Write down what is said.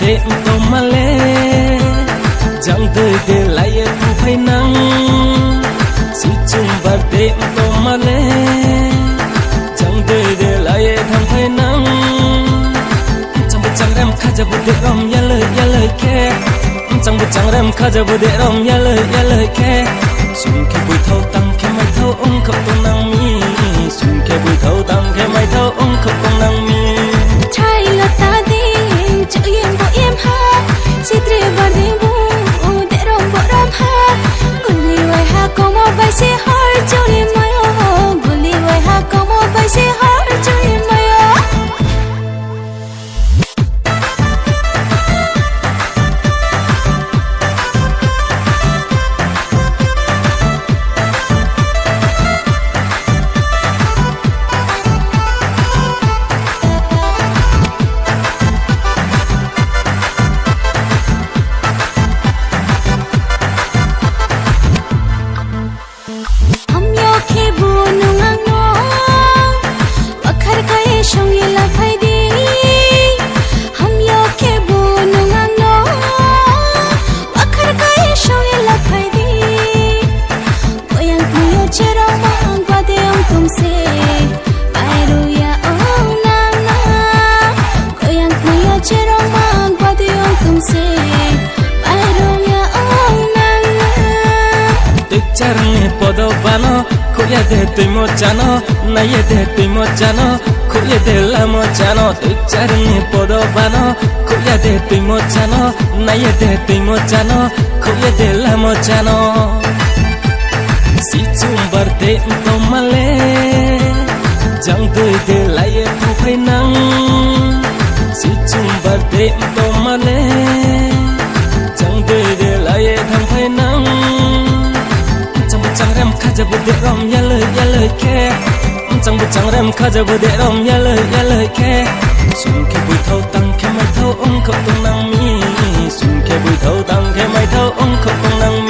đêm tô mà lê chẳng tới để lại thu phải nắng si chung và đêm tô mà lê chẳng tới để lại thằng phải nắng chẳng biết chẳng em khá giờ bút để rom ya lời khe chẳng biết chẳng em khá giờ bút để rom ya lời khe sung khe bụi thâu tăng khe mai thâu ông khóc tông năng mi sung khe bụi thâu tăng khe mai thâu ông khóc tông năng mi trai là ta đi chữ yên bộ em ha si tre và đi bu để rom bộ rom ha guli wai ha có một bài si har cho đi mai oh guli wai ha có một bài si har cho đi mai Charne podo bano, kuya de tu mochano, na ye de tu mochano, kuya de la mochano. Charne podo bano, kuya de tu mochano, na ye de tu mochano, kuya de la mochano. Si chumbar de to male, jang tui de la ye thu phai nang. Si chumbar de to male, jang tui de la ye thang phai nang. chẳng em khá giờ bút để rom ya lời khe chẳng biết chẳng em khá giờ bút để rom ya lời khe sung khe bụi thâu tăng khe mai thâu ông khóc tông năng mi sung khe bụi thâu tăng khe mai thâu ông khóc tông năng